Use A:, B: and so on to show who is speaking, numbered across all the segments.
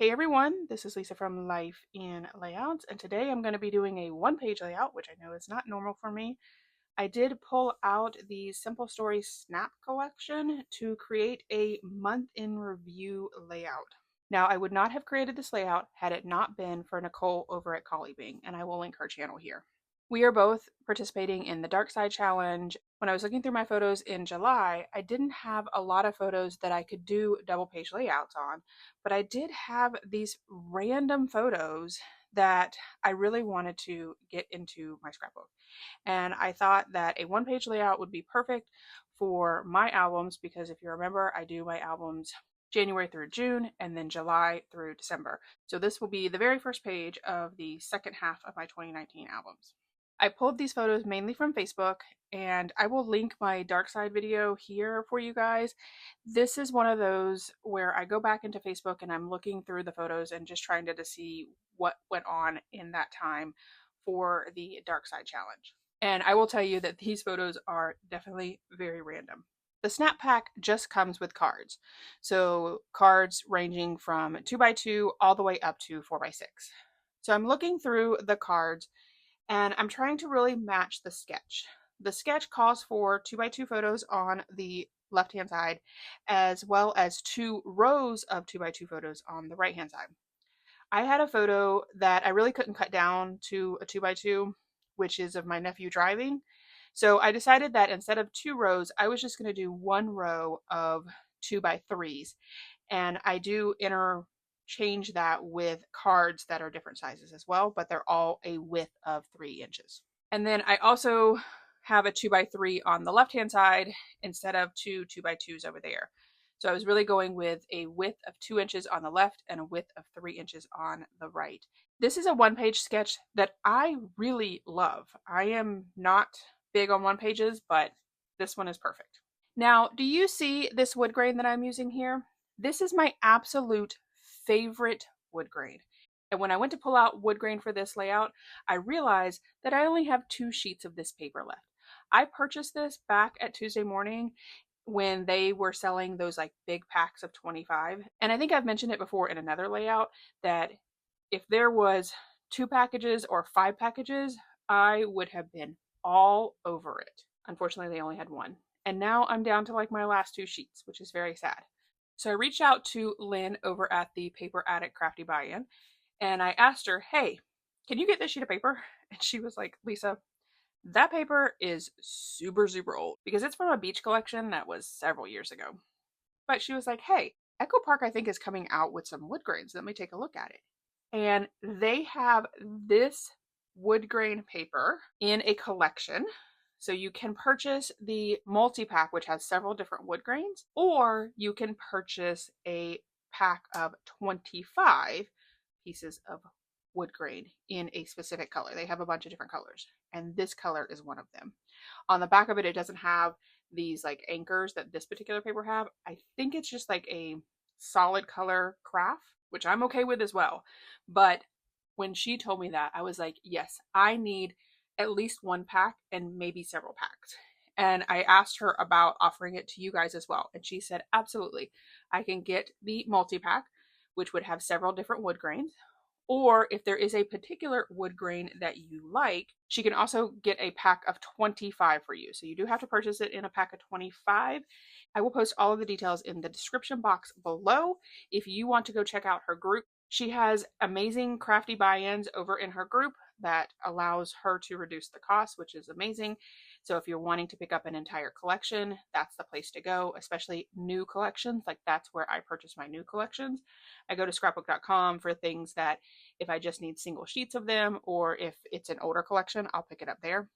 A: Hey everyone, this is Lisa from Life in Layouts, and today I'm going to be doing a one-page layout, which I know is not normal for me. I did pull out the Simple Story Snap collection to create a month in review layout. Now, I would not have created this layout had it not been for Nicole over at Collybing, and I will link her channel here. We are both participating in the Dark Side Challenge. When I was looking through my photos in July, I didn't have a lot of photos that I could do double page layouts on, but I did have these random photos that I really wanted to get into my scrapbook. And I thought that a one page layout would be perfect for my albums because if you remember, I do my albums January through June and then July through December. So this will be the very first page of the second half of my 2019 albums. I pulled these photos mainly from Facebook, and I will link my dark side video here for you guys. This is one of those where I go back into Facebook and I'm looking through the photos and just trying to see what went on in that time for the dark side challenge. And I will tell you that these photos are definitely very random. The snap pack just comes with cards. So cards ranging from 2x2 all the way up to 4x6. So I'm looking through the cards and I'm trying to really match the sketch. The sketch calls for 2x2 photos on the left hand side, as well as 2 rows of 2x2 photos on the right hand side. I had a photo that I really couldn't cut down to a 2x2, which is of my nephew driving. So I decided that instead of 2 rows, I was just going to do 1 row of 2x3s. And I do change that with cards that are different sizes as well, but they're all a width of 3 inches. And then I also have a 2x3 on the left hand side instead of 2 2x2s over there. So I was really going with a width of 2 inches on the left and a width of 3 inches on the right. This is a one-page sketch that I really love. I am not big on one pages, but this one is perfect. Now, do you see this wood grain that I'm using here? This is my absolute favorite wood grain. And when I went to pull out wood grain for this layout, I realized that I only have 2 sheets of this paper left. I purchased this back at Tuesday morning when they were selling those like big packs of 25. And I think I've mentioned it before in another layout that if there was 2 packages or 5 packages, I would have been all over it. Unfortunately, they only had 1. And now I'm down to like my last 2 sheets, which is very sad. So I reached out to Lynn over at the Paper Addict Crafty Buy-In, and I asked her, hey, can you get this sheet of paper? And she was like, Lisa, that paper is super, super old because it's from a beach collection that was several years ago. But she was like, hey, Echo Park, I think, is coming out with some wood grains. Let me take a look at it. And they have this wood grain paper in a collection. So you can purchase the multi-pack, which has several different wood grains, or you can purchase a pack of 25 pieces of wood grain in a specific color. They have a bunch of different colors, and this color is one of them. On the back of it, it doesn't have these like anchors that this particular paper have. I think it's just like a solid color craft, which I'm okay with as well. But when she told me that, I was like, yes, I need at least 1 pack and maybe several packs. And I asked her about offering it to you guys as well. And she said, absolutely. I can get the multi-pack, which would have several different wood grains. Or if there is a particular wood grain that you like, she can also get a pack of 25 for you. So you do have to purchase it in a pack of 25. I will post all of the details in the description box below if you want to go check out her group. She has amazing crafty buy-ins over in her group that allows her to reduce the cost, which is amazing. So if you're wanting to pick up an entire collection, that's the place to go, especially new collections. Like that's where I purchase my new collections. I go to scrapbook.com for things that if I just need single sheets of them, or if it's an older collection, I'll pick it up there.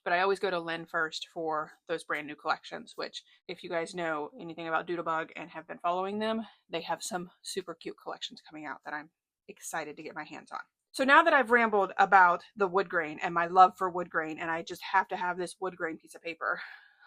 A: But I always go to Lynn first for those brand new collections, which if you guys know anything about Doodlebug and have been following them, they have some super cute collections coming out that I'm excited to get my hands on. So now that I've rambled about the wood grain and my love for wood grain, and I just have to have this wood grain piece of paper,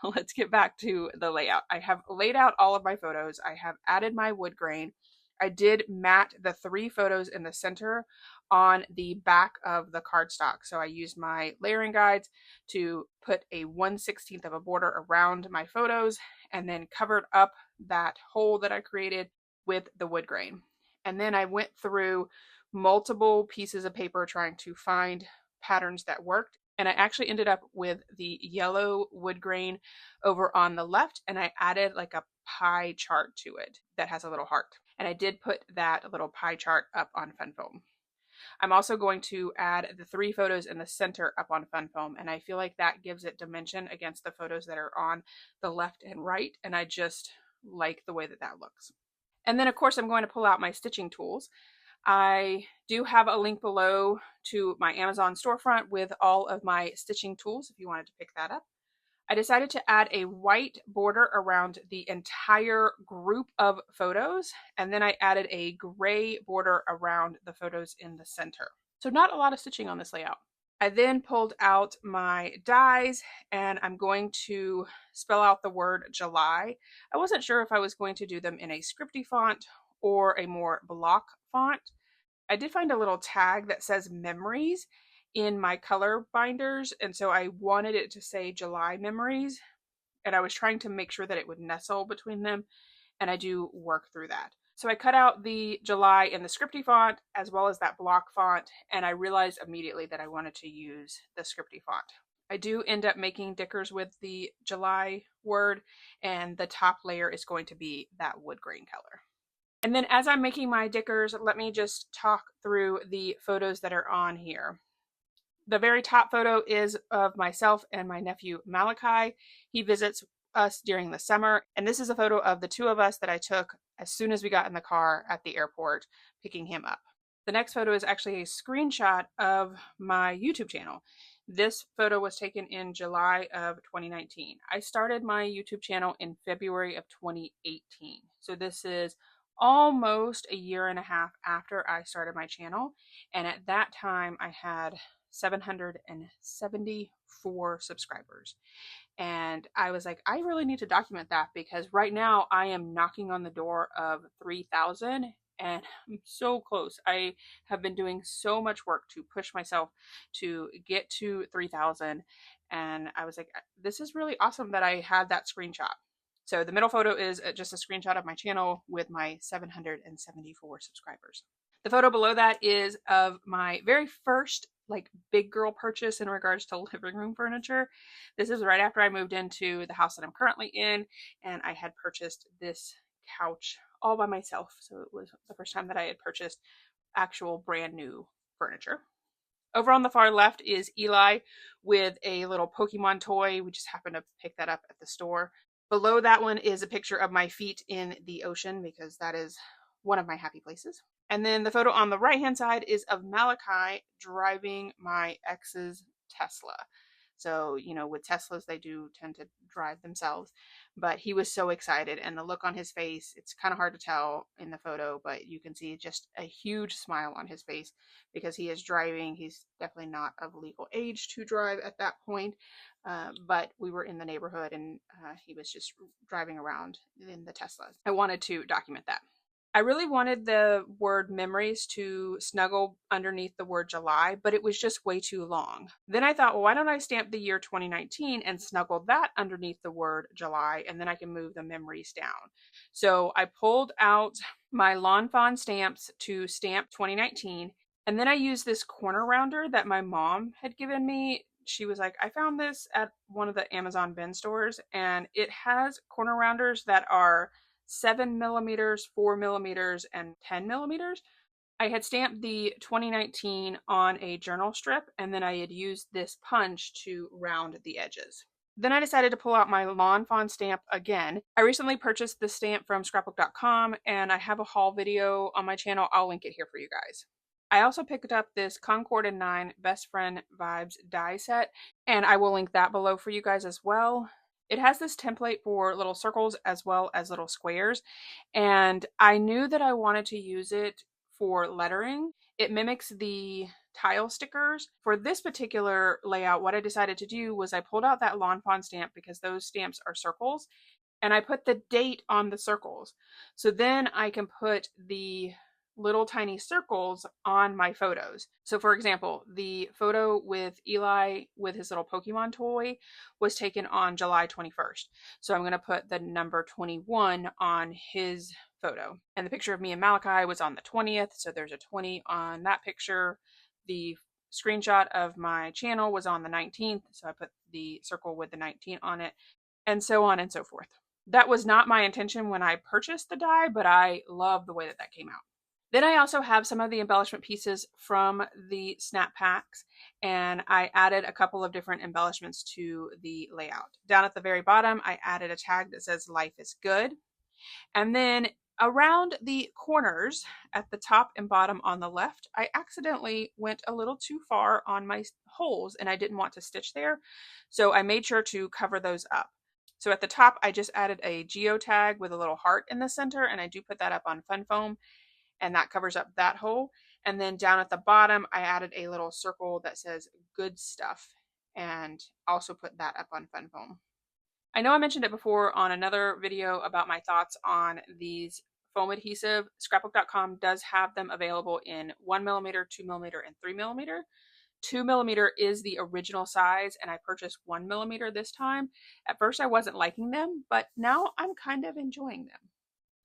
A: let's get back to the layout. I have laid out all of my photos. I have added my wood grain. I did mat the 3 photos in the center on the back of the cardstock. So I used my layering guides to put a 1/16 of a border around my photos and then covered up that hole that I created with the wood grain. And then I went through multiple pieces of paper trying to find patterns that worked. And I actually ended up with the yellow wood grain over on the left, and I added like a pie chart to it that has a little heart. And I did put that little pie chart up on Fun Foam. I'm also going to add the 3 photos in the center up on Fun Foam, and I feel like that gives it dimension against the photos that are on the left and right, and I just like the way that that looks. And then of course I'm going to pull out my stitching tools. I do have a link below to my Amazon storefront with all of my stitching tools if you wanted to pick that up. I decided to add a white border around the entire group of photos, and then I added a gray border around the photos in the center. So not a lot of stitching on this layout. I then pulled out my dies, and I'm going to spell out the word July. I wasn't sure if I was going to do them in a scripty font or a more block font. I did find a little tag that says memories in my color binders, and so I wanted it to say July memories, and I was trying to make sure that it would nestle between them, and I do work through that. So I cut out the July in the scripty font as well as that block font, and I realized immediately that I wanted to use the scripty font. I do end up making dickers with the July word, and the top layer is going to be that wood grain color. And then as I'm making my dickers, let me just talk through the photos that are on here. The very top photo is of myself and my nephew Malachi. He visits us during the summer, and this is a photo of the 2 of us that I took as soon as we got in the car at the airport picking him up. The next photo is actually a screenshot of my YouTube channel. This photo was taken in July of 2019. I started my YouTube channel in February of 2018. So this is almost a year and a half after I started my channel, and at that time I had 774 subscribers. And I was like, I really need to document that because right now I am knocking on the door of 3,000 and I'm so close. I have been doing so much work to push myself to get to 3,000. And I was like, this is really awesome that I had that screenshot. So the middle photo is just a screenshot of my channel with my 774 subscribers. The photo below that is of my very first like big girl purchase in regards to living room furniture. This is right after I moved into the house that I'm currently in, and I had purchased this couch all by myself. So it was the first time that I had purchased actual brand new furniture. Over on the far left is Eli with a little Pokemon toy. We just happened to pick that up at the store. Below that one is a picture of my feet in the ocean because that is one of my happy places. And then the photo on the right hand side is of Malachi driving my ex's Tesla. So, you know, with Teslas, they do tend to drive themselves, but he was so excited, and the look on his face, it's kind of hard to tell in the photo, but you can see just a huge smile on his face because he is driving. He's definitely not of legal age to drive at that point, but we were in the neighborhood and he was just driving around in the Tesla. I wanted to document that. I really wanted the word memories to snuggle underneath the word July, but it was just way too long. Then I thought, well, why don't I stamp the year 2019 and snuggle that underneath the word July, and then I can move the memories down. So I pulled out my Lawn Fawn stamps to stamp 2019, and then I used this corner rounder that my mom had given me. She was like, I found this at one of the Amazon bin stores, and it has corner rounders that are 7 millimeters, 4 millimeters, and 10 millimeters. I had stamped the 2019 on a journal strip, and then I had used this punch to round the edges. Then I decided to pull out my Lawn Fawn stamp again. I recently purchased this stamp from Scrapbook.com, and I have a haul video on my channel. I'll link it here for you guys. I also picked up this Concord and 9 Best Friend Vibes die set, and I will link that below for you guys as well. It has this template for little circles as well as little squares, and I knew that I wanted to use it for lettering. It mimics the tile stickers. For this particular layout, what I decided to do was I pulled out that Lawn Fawn stamp because those stamps are circles, and I put the date on the circles. So then I can put the little tiny circles on my photos. So for example, the photo with Eli with his little Pokemon toy was taken on July 21st. So I'm going to put the number 21 on his photo. And the picture of me and Malachi was on the 20th, so there's a 20 on that picture. The screenshot of my channel was on the 19th, so I put the circle with the 19 on it, and so on and so forth. That was not my intention when I purchased the die, but I love the way that that came out. Then I also have some of the embellishment pieces from the snap packs, and I added a couple of different embellishments to the layout. Down at the very bottom, I added a tag that says "Life is Good." And then around the corners at the top and bottom on the left, I accidentally went a little too far on my holes and I didn't want to stitch there. So I made sure to cover those up. So at the top, I just added a geo tag with a little heart in the center, and I do put that up on Fun Foam, and that covers up that hole. And then down at the bottom, I added a little circle that says "Good Stuff," and also put that up on Fun Foam. I know I mentioned it before on another video about my thoughts on these foam adhesive. Scrapbook.com does have them available in 1mm, 2mm, and 3mm. 2mm is the original size, and I purchased 1mm this time. At first I wasn't liking them, but now I'm kind of enjoying them.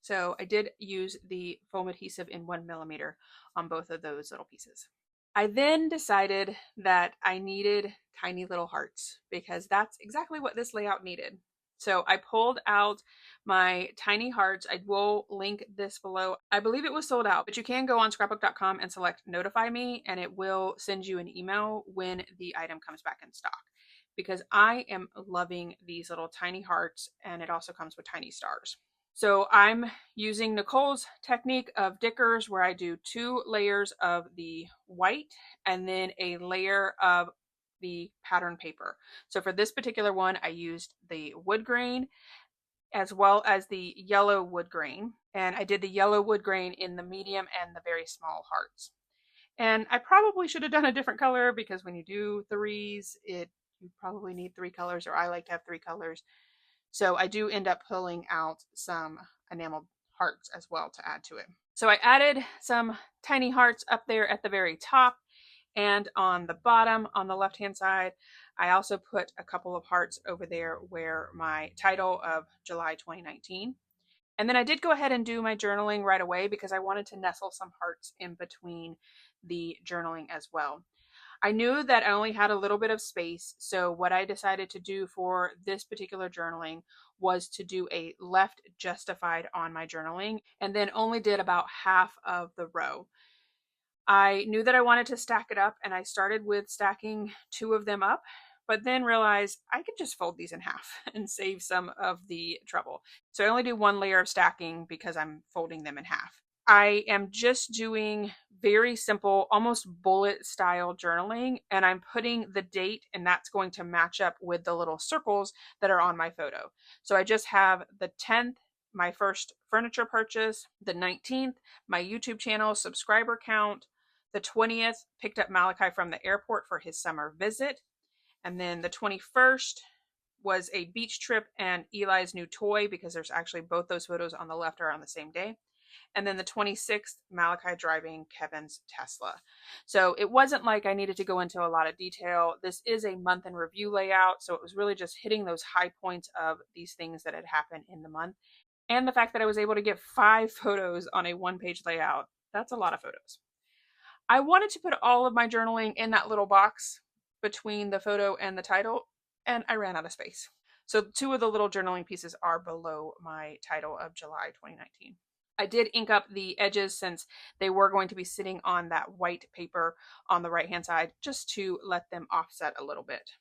A: So I did use the foam adhesive in 1mm on both of those little pieces. I then decided that I needed tiny little hearts because that's exactly what this layout needed. So I pulled out my tiny hearts. I will link this below. I believe it was sold out, but you can go on scrapbook.com and select notify me, and it will send you an email when the item comes back in stock, because I am loving these little tiny hearts, and it also comes with tiny stars. So I'm using Nicole's technique of Dickers, where I do 2 layers of the white and then a layer of the pattern paper. So for this particular one, I used the wood grain as well as the yellow wood grain. And I did the yellow wood grain in the medium and the very small hearts. And I probably should have done a different color, because when you do 3s, you probably need 3 colors, or I like to have 3 colors. So I do end up pulling out some enameled hearts as well to add to it. So I added some tiny hearts up there at the very top, and on the bottom on the left hand side, I also put a couple of hearts over there where my title of July 2019. And then I did go ahead and do my journaling right away, because I wanted to nestle some hearts in between the journaling as well. I knew that I only had a little bit of space, so what I decided to do for this particular journaling was to do a left justified on my journaling, and then only did about half of the row. I knew that I wanted to stack it up, and I started with stacking 2 of them up, but then realized I could just fold these in half and save some of the trouble. So I only do 1 layer of stacking because I'm folding them in half. I am just doing very simple, almost bullet style journaling, and I'm putting the date, and that's going to match up with the little circles that are on my photo. So I just have the 10th, my first furniture purchase, the 19th, my YouTube channel subscriber count, the 20th, picked up Malachi from the airport for his summer visit, and then the 21st was a beach trip and Eli's new toy, because there's actually both those photos on the left are on the same day. And then the 26th, Malachi driving Kevin's Tesla. So it wasn't like I needed to go into a lot of detail. This is a month in review layout, so it was really just hitting those high points of these things that had happened in the month. And the fact that I was able to get 5 photos on a 1-page layout, that's a lot of photos. I wanted to put all of my journaling in that little box between the photo and the title, and I ran out of space. So 2 of the little journaling pieces are below my title of July 2019. I did ink up the edges, since they were going to be sitting on that white paper on the right hand side, just to let them offset a little bit.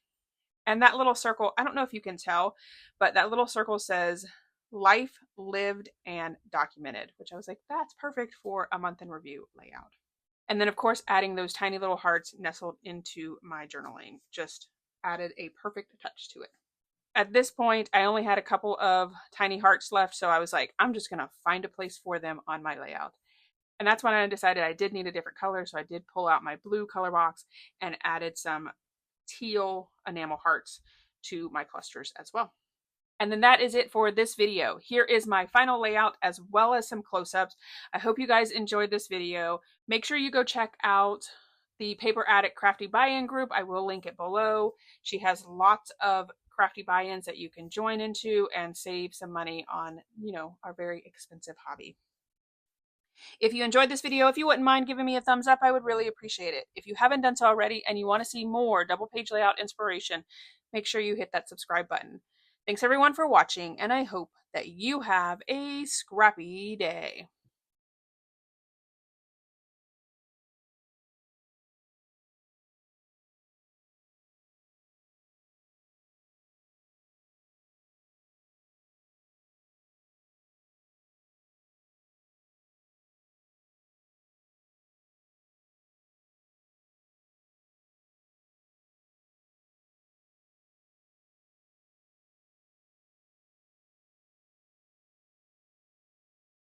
A: And that little circle, I don't know if you can tell, but that little circle says life lived and documented, which I was like, that's perfect for a month in review layout. And then of course, adding those tiny little hearts nestled into my journaling just added a perfect touch to it. At this point, I only had a couple of tiny hearts left, so I was like, I'm just going to find a place for them on my layout. And that's when I decided I did need a different color, so I did pull out my blue color box and added some teal enamel hearts to my clusters as well. And then that is it for this video. Here is my final layout as well as some close-ups. I hope you guys enjoyed this video. Make sure you go check out the Paper Addict Crafty buy-in group. I will link it below. She has lots of crafty buy-ins that you can join into and save some money on, you know, our very expensive hobby. If you enjoyed this video, if you wouldn't mind giving me a thumbs up, I would really appreciate it. If you haven't done so already and you want to see more double page layout inspiration, make sure you hit that subscribe button. Thanks everyone for watching, and I hope that you have a scrappy day.